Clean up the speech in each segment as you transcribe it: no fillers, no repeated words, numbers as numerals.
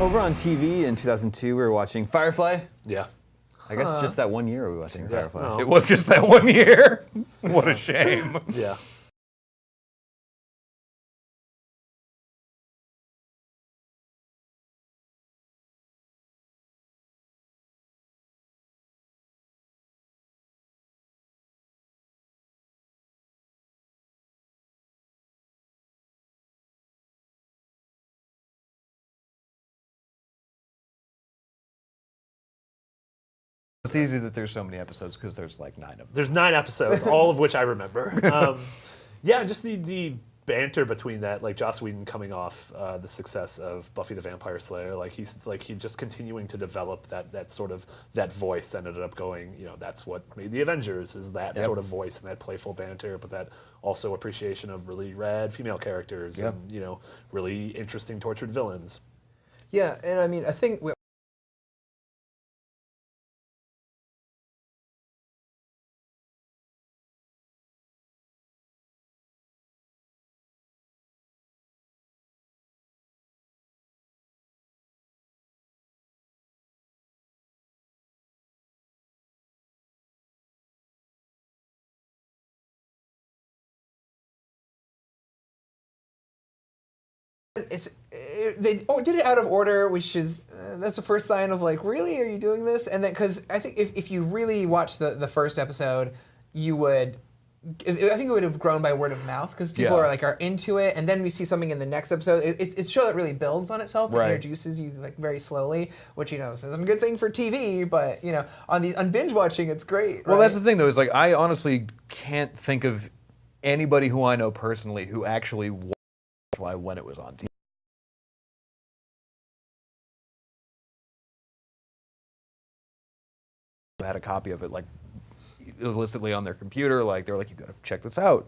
Over on TV in 2002, we were watching Firefly. Yeah. I guess just that 1 year we were watching Firefly. No. It was just that 1 year. What a shame. Yeah. It's easy that there's so many episodes because there's like 9 of them. There's 9 episodes, all of which I remember. Yeah, just the banter between that, like Joss Whedon coming off the success of Buffy the Vampire Slayer, he just continuing to develop that sort of that voice that ended up going, that's what made the Avengers, is that sort of voice and that playful banter, but that also appreciation of really rad female characters and really interesting tortured villains. Yeah, and I mean, I think they did it out of order, which is that's the first sign of really, are you doing this? And then because I think if you really watch the first episode, you would. I think it would have grown by word of mouth because people are into it, and then we see something in the next episode. It's a show that really builds on itself and introduces you very slowly, which is a good thing for TV. But on binge watching, it's great. Well, that's the thing though, is I honestly can't think of anybody who I know personally who actually watched Firefly when it was on TV. Had a copy of it illicitly on their computer, they were you gotta check this out.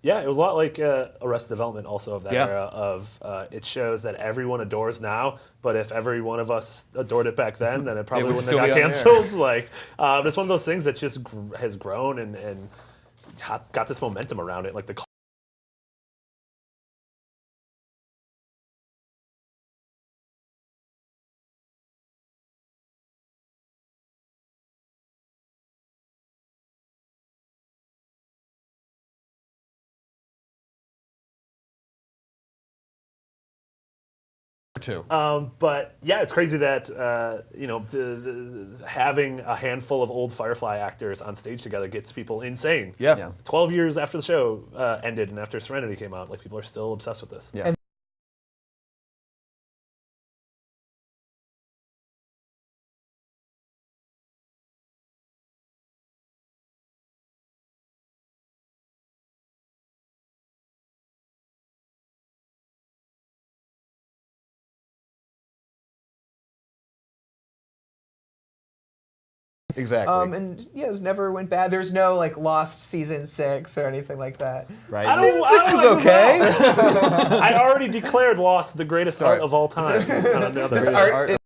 Yeah, it was a lot like Arrested Development, also of that era of it shows that everyone adores now, but if every one of us adored it back then it probably wouldn't have got canceled. But it's one of those things that just has grown and got this momentum around it, the but yeah, it's crazy that having a handful of old Firefly actors on stage together gets people insane. Yeah. 12 years after the show ended and after Serenity came out, people are still obsessed with this. Yeah. Exactly. And it was never went bad. There's no Lost season 6 or anything like that. Right. Season 6 was okay. I already declared Lost the greatest art of all time. Just art.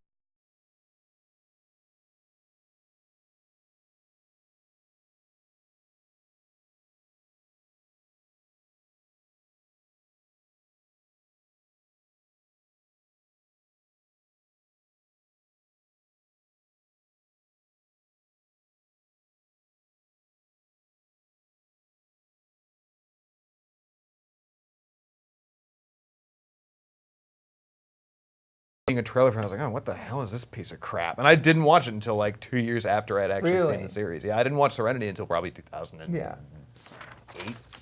A trailer for it, I was like, oh, what the hell is this piece of crap? And I didn't watch it until 2 years after I'd actually seen the series. Yeah, I didn't watch Serenity until probably 2008,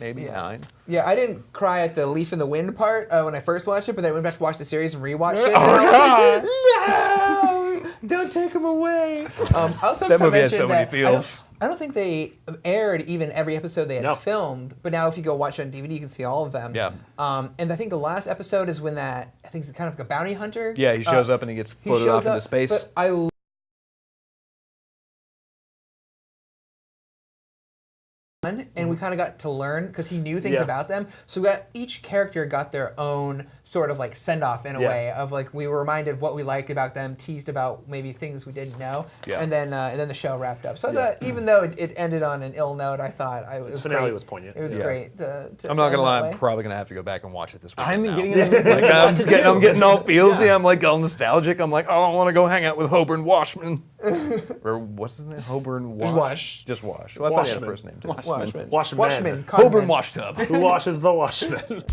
maybe 9. Yeah, I didn't cry at the Leaf in the Wind part when I first watched it, but then I went back to watch the series and rewatched it. Oh, no! Don't take him away. I also have that to movie has mention so many that feels. I don't think they aired even every episode they had filmed, but now if you go watch it on DVD, you can see all of them. Yeah. And I think the last episode is when I think it's kind of like a bounty hunter. Yeah, he shows up and he gets floated off into space. But I one, and we kind of got to learn because he knew things Yeah. about them. So each character got their own sort of like send off in a way of like we were reminded of what we liked about them, teased about maybe things we didn't know, and then the show wrapped up. So I thought, even though it ended on an ill note, I thought its finale was poignant. It was great. I'm not gonna lie, I'm probably gonna have to go back and watch it this week. I'm now. getting it. Like, I'm getting all feelsy. I'm like all nostalgic. I'm like, oh, I want to go hang out with Hoburn Washman. Or what's his name? Hoburn Wash. Wash. Just Wash. Well, I thought he had a Washman. first name too. Washman. Washman. Washman. Hoburn Washtub. Who washes the Washman?